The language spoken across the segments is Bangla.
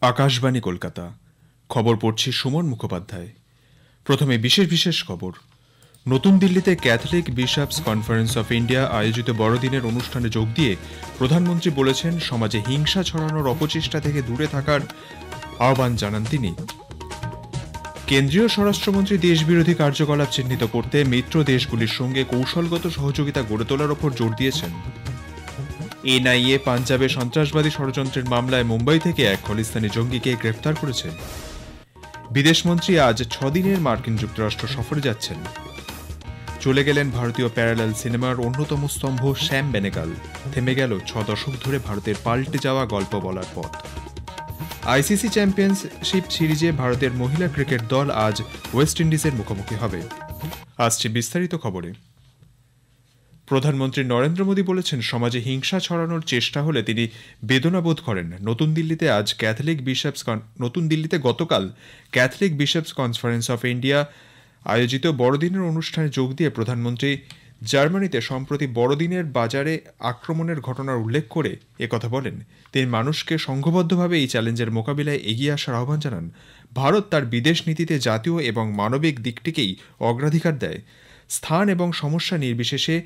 আকাশবাণী কলকাতা। খবর পড়ছি সুমন মুখোপাধ্যায়। প্রথমে বিশেষ খবর। নতুন দিল্লিতে Catholic bishops conference of India আয়োজিত বড়দিনের অনুষ্ঠানে যোগ দিয়ে প্রধানমন্ত্রী বলেছেন, সমাজে হিংসা ছড়ানোর অপচেষ্টা থেকে দূরে থাকার আহ্বান জানান তিনি। কেন্দ্রীয় স্বরাষ্ট্রমন্ত্রী দেশবিরোধী কার্যকলাপ চিহ্নিত করতে মিত্র দেশগুলির সঙ্গে কৌশলগত সহযোগিতা গড়ে তোলার ওপর জোর দিয়েছেন। এনআইএ পাঞ্জাবে সন্ত্রাসবাদী ষড়যন্ত্রের মামলায় মুম্বাই থেকে এক খলিস্তানি জঙ্গিকে গ্রেপ্তার করেছে। বিদেশমন্ত্রী আজ 6 দিনের মার্কিন যুক্তরাষ্ট্র সফরে যাচ্ছেন। চলে গেলেন ভারতীয় প্যারালাল সিনেমার অন্যতম স্তম্ভ শ্যাম বেনেগাল। থেমে গেল 6 দশক ধরে ভারতের পাল্টে যাওয়া গল্প বলার পথ। আইসিসি চ্যাম্পিয়নশিপ সিরিজে ভারতের মহিলা ক্রিকেট দল আজ ওয়েস্ট ইন্ডিজের মুখোমুখি হবে। আসছে বিস্তারিত খবরে। প্রধানমন্ত্রী নরেন্দ্র মোদী বলেছেন, সমাজে হিংসা ছড়ানোর চেষ্টা হলে তিনি বেদনা বোধ করেন। নতুন দিল্লিতে গতকাল Catholic bishops conference of India আয়োজিত বড়দিনের অনুষ্ঠানে যোগ দিয়ে প্রধানমন্ত্রী জার্মানিতে সম্প্রতি বড়দিনের বাজারে আক্রমণের ঘটনার উল্লেখ করে একথা বলেন। তিনি মানুষকে সংঘবদ্ধভাবে এই চ্যালেঞ্জের মোকাবিলায় এগিয়ে আসার আহ্বান জানান। ভারত তার বিদেশ নীতিতে জাতীয় এবং মানবিক দিকটিকেই অগ্রাধিকার দেয়। স্থান এবং সমস্যা নির্বিশেষে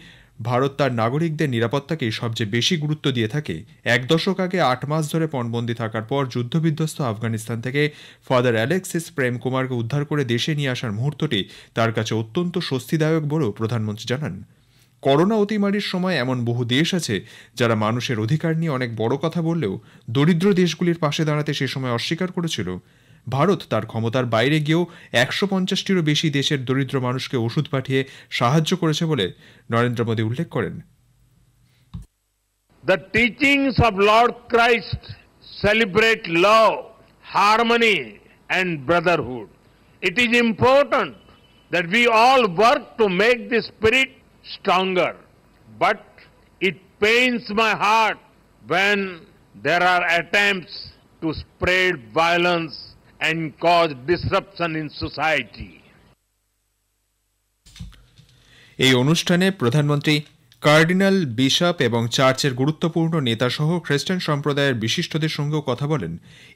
ভারত তার নাগরিকদের নিরাপত্তাকেই সবচেয়ে বেশি গুরুত্ব দিয়ে থাকে। 1 দশক আগে 8 মাস ধরে পণবন্দি থাকার পর যুদ্ধবিধ্বস্ত আফগানিস্তান থেকে ফাদার অ্যালেক্সিস প্রেম কুমারকে উদ্ধার করে দেশে নিয়ে আসার মুহূর্তটি তার কাছে অত্যন্ত স্বস্তিদায়ক বলেও প্রধানমন্ত্রী জানান। করোনা অতিমারির সময় এমন বহু দেশ আছে যারা মানুষের অধিকার নিয়ে অনেক বড় কথা বললেও দরিদ্র দেশগুলির পাশে দাঁড়াতে সে সময় অস্বীকার করেছিল। ভারত তার ক্ষমতার বাইরে গিয়েও 150টিরও বেশি দেশের দরিদ্র মানুষকে ওষুধ পাঠিয়ে সাহায্য করেছে বলে নরেন্দ্র মোদী উল্লেখ করেন। The teachings of Lord Christ celebrate love, harmony and brotherhood. It is important that we all work to make this spirit stronger. But it pains my heart when there are attempts to spread violence and cause disruption in society. এই অনুষ্ঠানে প্রধানমন্ত্রী কার্ডিনাল, বিশপ এবং চার্চের গুরুত্বপূর্ণ নেতাসহ খ্রিস্টান সম্প্রদায়ের বিশিষ্টদের সঙ্গেও কথা বলেন।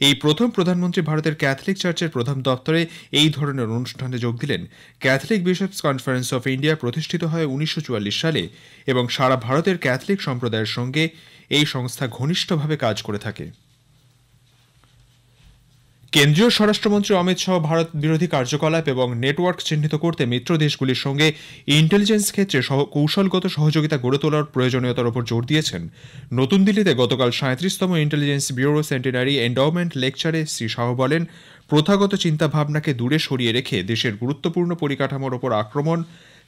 এই প্রথম প্রধানমন্ত্রী ভারতের ক্যাথলিক চার্চের প্রধান দপ্তরে এই ধরনের অনুষ্ঠানে যোগ দিলেন। Catholic bishops conference of India প্রতিষ্ঠিত হয় 1944 সালে এবং সারা ভারতের ক্যাথলিক সম্প্রদায়ের সঙ্গে এই সংস্থা ঘনিষ্ঠভাবে কাজ করে থাকে। কেন্দ্রীয় স্বরাষ্ট্রমন্ত্রী অমিত শাহ ভারত বিরোধী কার্যকলাপ এবং নেটওয়ার্ক চিহ্নিত করতে মিত্র দেশগুলির সঙ্গে ইন্টেলিজেন্স ক্ষেত্রে কৌশলগত সহযোগিতা গড়ে তোলার প্রয়োজনীয়তার উপর জোর দিয়েছেন। নতুন দিল্লিতে গতকাল 37তম ইন্টেলিজেন্স ব্যুরো সেন্টিনারি এন্ডাওমেন্ট লেকচারে শ্রী শাহ বলেন, প্রথাগত চিন্তাভাবনাকে দূরে সরিয়ে রেখে দেশের গুরুত্বপূর্ণ পরিকাঠামোর ওপর আক্রমণ,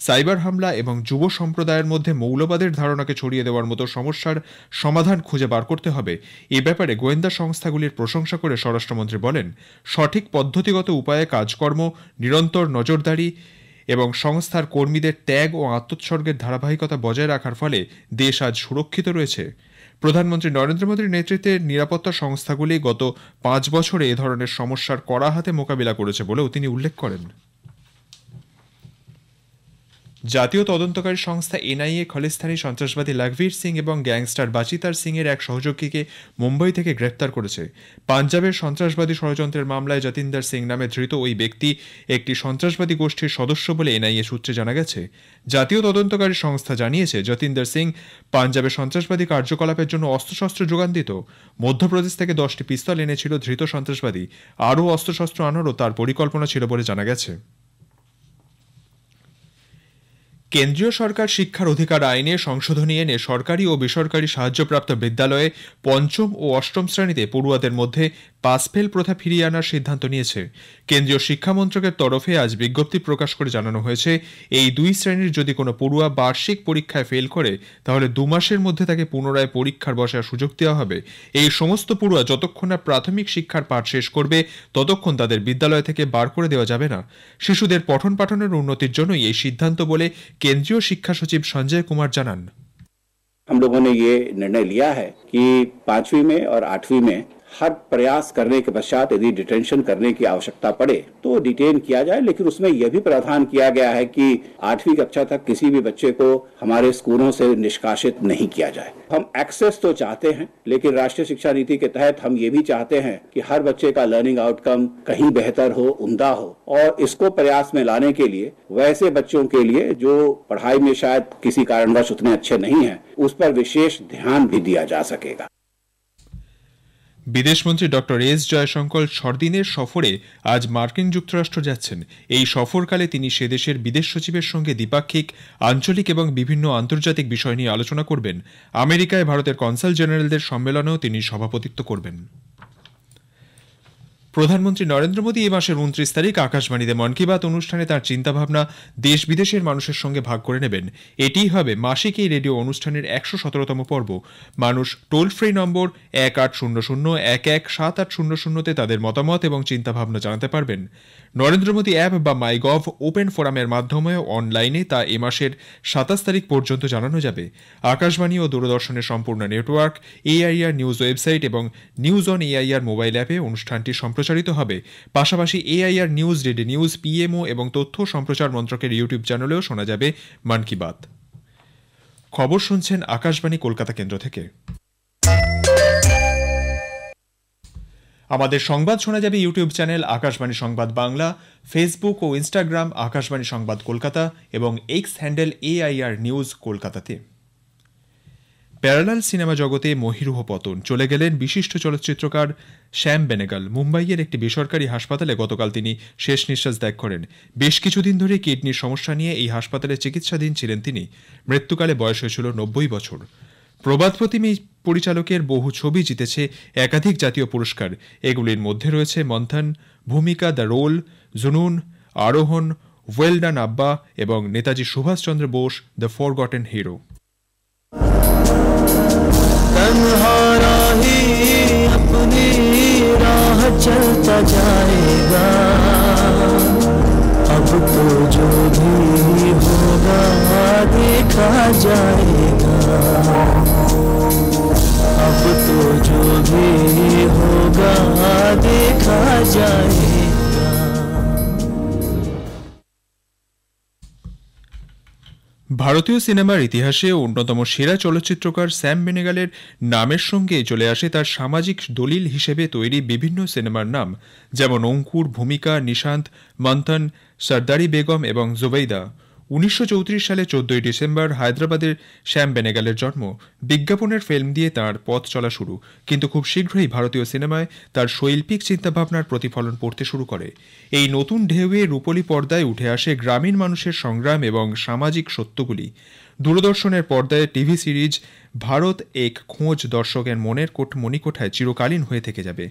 সাইবার হামলা এবং যুব সম্প্রদায়ের মধ্যে মৌলবাদের ধারণাকে ছড়িয়ে দেওয়ার মতো সমস্যার সমাধান খুঁজে বার করতে হবে। এ ব্যাপারে গোয়েন্দা সংস্থাগুলির প্রশংসা করে স্বরাষ্ট্রমন্ত্রী বলেন, সঠিক পদ্ধতিগত উপায়ে কাজকর্ম, নিরন্তর নজরদারি এবং সংস্থার কর্মীদের ত্যাগ ও আত্মোৎসর্গের ধারাবাহিকতা বজায় রাখার ফলে দেশ আজ সুরক্ষিত রয়েছে। প্রধানমন্ত্রী নরেন্দ্র মোদীর নেতৃত্বে নিরাপত্তা সংস্থাগুলি গত 5 বছরে এ ধরনের সমস্যার কড়া হাতে মোকাবিলা করেছে বলেও তিনি উল্লেখ করেন। জাতীয় তদন্তকারী সংস্থা এনআইএ খলিস্তানি সন্ত্রাসবাদী লাখবীর সিং এবং গ্যাংস্টার বাচিতার সিং এর এক সহযোগীকে মুম্বাই থেকে গ্রেপ্তার করেছে। পাঞ্জাবের সন্ত্রাসবাদী ষড়যন্ত্রের মামলায় যতীন্দর সিং নামে ধৃত ওই ব্যক্তি একটি সন্ত্রাসবাদী গোষ্ঠীর সদস্য বলে এনআইএ সূত্রে জানা গেছে। জাতীয় তদন্তকারী সংস্থা জানিয়েছে, যতীন্দর সিং পাঞ্জাবে সন্ত্রাসবাদী কার্যকলাপের জন্য অস্ত্রশস্ত্র যোগান দিত। মধ্যপ্রদেশ থেকে 10টি পিস্তল এনেছিল ধৃত সন্ত্রাসবাদী। আরও অস্ত্রশস্ত্র আনারও তার পরিকল্পনা ছিল বলে জানা গেছে। কেন্দ্রীয় সরকার শিক্ষার অধিকার আইনে সংশোধনী এনে সরকারি ও বেসরকারি সাহায্যপ্রাপ্ত বিদ্যালয়ে 5ম ও 8ম শ্রেণীতে পড়ুয়াদের মধ্যে পাসফেল প্রথা ফিরিয়ে আনার সিদ্ধান্ত নিয়েছে। কেন্দ্রীয় শিক্ষা মন্ত্রকের তরফে আজ বিজ্ঞপ্তি প্রকাশ করে জানানো হয়েছে, এই 2 শ্রেণীর যদি কোনো পড়ুয়া বার্ষিক পরীক্ষায় ফেল করে তাহলে 2 মাসের মধ্যে তাকে পুনরায় পরীক্ষার বসার সুযোগ দেওয়া হবে। এই সমস্ত পড়ুয়া যতক্ষণ না প্রাথমিক শিক্ষার পাঠ শেষ করবে ততক্ষণ তাদের বিদ্যালয় থেকে বার করে দেওয়া যাবে না। শিশুদের পঠন পাঠনের উন্নতির জন্যই এই সিদ্ধান্ত বলে केंद्रीय शिक्षा सचिव संजय कुमार जानन। हम लोगों ने ये निर्णय लिया है कि 5वीं में और 8वीं में हर प्रयास करने के पश्चात यदि डिटेंशन करने की आवश्यकता पड़े तो डिटेन किया जाए, लेकिन उसमें यह भी प्रावधान किया गया है कि 8वीं कक्षा तक किसी भी बच्चे को हमारे स्कूलों से निष्कासित नहीं किया जाए। हम एक्सेस तो चाहते हैं, लेकिन राष्ट्रीय शिक्षा नीति के तहत हम ये भी चाहते हैं कि हर बच्चे का लर्निंग आउटकम कहीं बेहतर हो, उम्दा हो, और इसको प्रयास में लाने के लिए वैसे बच्चों के लिए जो पढ़ाई में शायद किसी कारणवश उतने अच्छे नहीं हैं, उस पर विशेष ध्यान भी दिया जा सकेगा। বিদেশমন্ত্রী ডক্টর এস জয়শঙ্কর 6 দিনের সফরে আজ মার্কিন যুক্তরাষ্ট্র যাচ্ছেন। এই সফরকালে তিনি সে দেশের বিদেশ সচিবের সঙ্গে দ্বিপাক্ষিক, আঞ্চলিক এবং বিভিন্ন আন্তর্জাতিক বিষয় নিয়ে আলোচনা করবেন। আমেরিকায় ভারতের কনসাল জেনারেলদের সম্মেলনেও তিনি সভাপতিত্ব করবেন। প্রধানমন্ত্রী নরেন্দ্র মোদী এই মাসের 29 তারিখ আকাশবাণীতে মন কি বাত অনুষ্ঠানে তাঁর চিন্তাভাবনা দেশ বিদেশের মানুষের সঙ্গে ভাগ করে নেবেন। এটিই হবে মাসিক এই রেডিও অনুষ্ঠানের 117তম পর্ব। মানুষ টোল ফ্রি নম্বর 1800-117800-তে তাদের মতামত এবং চিন্তাভাবনা জানাতে পারবেন। নরেন্দ্র মোদী অ্যাপ বা মাইগভ ওপেন ফোরামের মাধ্যমেও অনলাইনে তা এ মাসের 27 তারিখ পর্যন্ত জানানো যাবে। আকাশবাণী ও দূরদর্শনের সম্পূর্ণ নেটওয়ার্ক, এআইআর নিউজ ওয়েবসাইট এবং নিউজ অন এআইআর মোবাইল অ্যাপে অনুষ্ঠানটি সম্প্রচারিত হবে। পাশাপাশি AIR news, DD news, PMO এবং তথ্য সম্প্রচার মন্ত্রকের ইউটিউব চ্যানেলেও শোনা যাবে মন কি বাত। খবর শুনছেন আকাশবাণী কলকাতা কেন্দ্র থেকে। আমাদের সংবাদ শোনা যাবে ইউটিউব চ্যানেল আকাশবাণী সংবাদ বাংলা, ফেসবুক ও ইনস্টাগ্রাম আকাশবাণী সংবাদ কলকাতা এবং এক্স হ্যান্ডেল এআইআর নিউজ কলকাতাতে। প্যারালাল সিনেমা জগতে মহীরুহ পতন, চলে গেলেন বিশিষ্ট চলচ্চিত্রকার শ্যাম বেনেগাল। মুম্বাইয়ের একটি বেসরকারি হাসপাতালে গতকাল তিনি শেষ নিঃশ্বাস ত্যাগ করেন। বেশ কিছুদিন ধরে কিডনির সমস্যা নিয়ে এই হাসপাতালে চিকিৎসাধীন ছিলেন তিনি। মৃত্যুকালে বয়স হয়েছিল 90 বছর। প্রবাদ প্রতিম এই পরিচালকের বহু ছবি জিতেছে একাধিক জাতীয় পুরস্কার। এগুলির মধ্যে রয়েছে মন্থন, ভূমিকা, দ্য রোল, জুনুন, আরোহণ, ওয়েল ডান আব্বা এবং Netaji Subhas Chandra Bose, the forgotten hero. अपनी राह चलता जाएगा, अब तो जो भी होगा देखा जाएगा, अब तो जो भी होगा देखा जाएगा। ভারতীয় সিনেমার ইতিহাসে অন্যতম সেরা চলচ্চিত্রকার শ্যাম বেনেগালের নামের সঙ্গে চলে আসে তার সামাজিক দলিল হিসেবে তৈরি বিভিন্ন সিনেমার নাম, যেমন অঙ্কুর, ভূমিকা, নিশান্ত, মন্থন, সর্দারি বেগম এবং জুবেইদা। 1934 সালে 14 ডিসেম্বর হায়দ্রাবাদের শ্যাম বেনেগালের জন্ম। বিজ্ঞাপনের ফিল্ম দিয়ে তাঁর পথ চলা শুরু, কিন্তু খুব শীঘ্রই ভারতীয় সিনেমায় তার শৈল্পিক চিন্তাভাবনার প্রতিফলন পড়তে শুরু করে। এই নতুন ঢেউয়ে রূপলি পর্দায় উঠে আসে গ্রামীণ মানুষের সংগ্রাম এবং সামাজিক সত্যগুলি। দূরদর্শনের পর্দায় টিভি সিরিজ ভারত এক খোঁজ দর্শকের মনের মণিকোঠায় চিরকালীন হয়ে থেকে যাবে।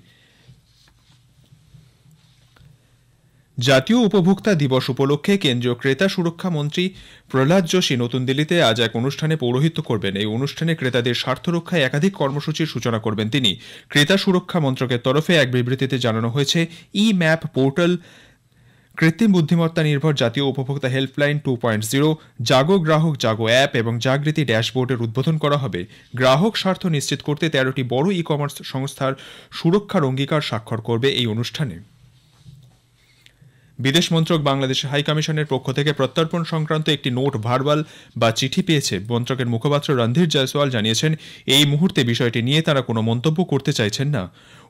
জাতীয় উপভোক্তা দিবস উপলক্ষে কেন্দ্রীয় ক্রেতা সুরক্ষা মন্ত্রী প্রহ্লাদ যোশী নতুন দিল্লিতে আজ এক অনুষ্ঠানে পৌরোহিত্য করবেন। এই অনুষ্ঠানে ক্রেতাদের স্বার্থ রক্ষায় একাধিক কর্মসূচির সূচনা করবেন তিনি। ক্রেতা সুরক্ষা মন্ত্রকের তরফে এক বিবৃতিতে জানানো হয়েছে, ই ম্যাপ পোর্টাল, কৃত্রিম বুদ্ধিমত্তা নির্ভর জাতীয় উপভোক্তা হেল্পলাইন 2.0, জাগো গ্রাহক জাগো অ্যাপ এবং জাগৃতি ড্যাশবোর্ডের উদ্বোধন করা হবে। গ্রাহক স্বার্থ নিশ্চিত করতে 13টি বড় ই কমার্স সংস্থার সুরক্ষার অঙ্গীকার স্বাক্ষর করবে এই অনুষ্ঠানে। বিদেশ মন্ত্রক বাংলাদেশের হাই কমিশনের পক্ষ থেকে প্রত্যর্পণ সংক্রান্ত একটি নোট ভার্বাল বা চিঠি পেয়েছে। মন্ত্রকের মুখপাত্র রণধীর জয়সওয়াল জানিয়েছেন, এই মুহূর্তে বিষয়টি নিয়ে তারা কোনো মন্তব্য করতে চাইছেন না।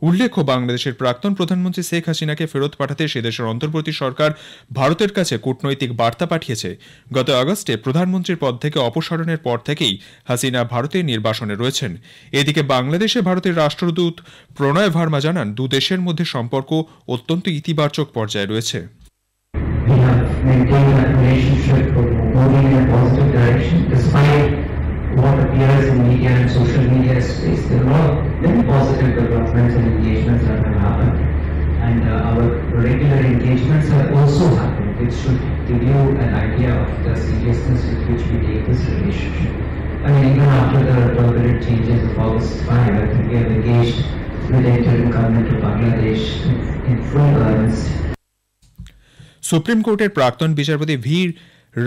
উল্লেখ্য, বাংলাদেশের প্রাক্তন প্রধানমন্ত্রী শেখ হাসিনাকে ফেরত পাঠাতে সেদেশের অন্তর্বর্তী সরকার ভারতের কাছে কূটনৈতিক বার্তা পাঠিয়েছে। গত আগস্টে প্রধানমন্ত্রীর পদ থেকে অপসারণের পর থেকেই হাসিনা ভারতের নির্বাসনে রয়েছেন। এদিকে বাংলাদেশে ভারতের রাষ্ট্রদূত প্রণয় ভার্মা জানান, দু দেশের মধ্যে সম্পর্ক অত্যন্ত ইতিবাচক পর্যায়ে রয়েছে। We have maintained that relationship moving in a positive direction despite what appears in media and social media space. There are a lot of very positive developments and engagements that have happened, and our regular engagements have also happened, which should give you an idea of the seriousness with which we take this relationship. I mean, even after the turbulent changes of August 5, I think we have engaged with the interim government of Bangladesh in full earnest. Supreme কোর্টের প্রাক্তন বিচারপতি ভি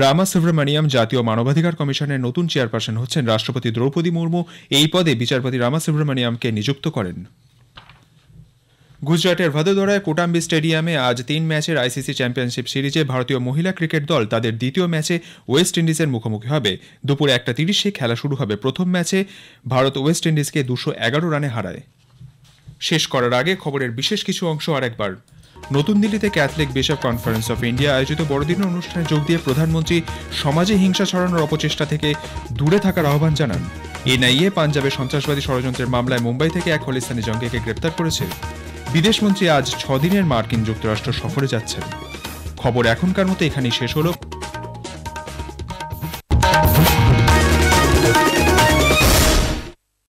রামাসুব্রমণিয়াম জাতীয় মানবাধিকার কমিশনের নতুন চেয়ারপারসন হচ্ছেন। রাষ্ট্রপতি দ্রৌপদী মুর্মু এই পদে বিচারপতি রামাসুব্রমণিয়ামকে নিযুক্ত করেন। গুজরাটের ভাদোদরায় কোটাম্বি স্টেডিয়ামে আজ 3 ম্যাচের আইসিসি চ্যাম্পিয়নশিপ সিরিজে ভারতীয় মহিলা ক্রিকেট দল তাদের দ্বিতীয় ম্যাচে ওয়েস্ট ইন্ডিজের মুখোমুখি হবে। দুপুর 1:30 খেলা শুরু হবে। প্রথম ম্যাচে ভারত ওয়েস্ট ইন্ডিজকে 211 রানে হারায়। শেষ করার আগে খবরের বিশেষ কিছু অংশ আরেকবার। নতুন দিল্লিতে Catholic bishop conference of India আয়োজিত বড়দিনের অনুষ্ঠানে যোগ দিয়ে প্রধানমন্ত্রী সমাজে হিংসা ছড়ানোর অপচেষ্টা থেকে দূরে থাকার আহ্বান জানান। এনআইএ পাঞ্জাবে সন্ত্রাসবাদী ষড়যন্ত্রের মামলায় মুম্বাই থেকে এক খলিস্তানি জঙ্গিকে গ্রেপ্তার করেছে। বিদেশমন্ত্রী আজ 6 দিনের মার্কিন যুক্তরাষ্ট্র সফরে যাচ্ছেন। খবর এখনকার মতো এখানেই শেষ হলো।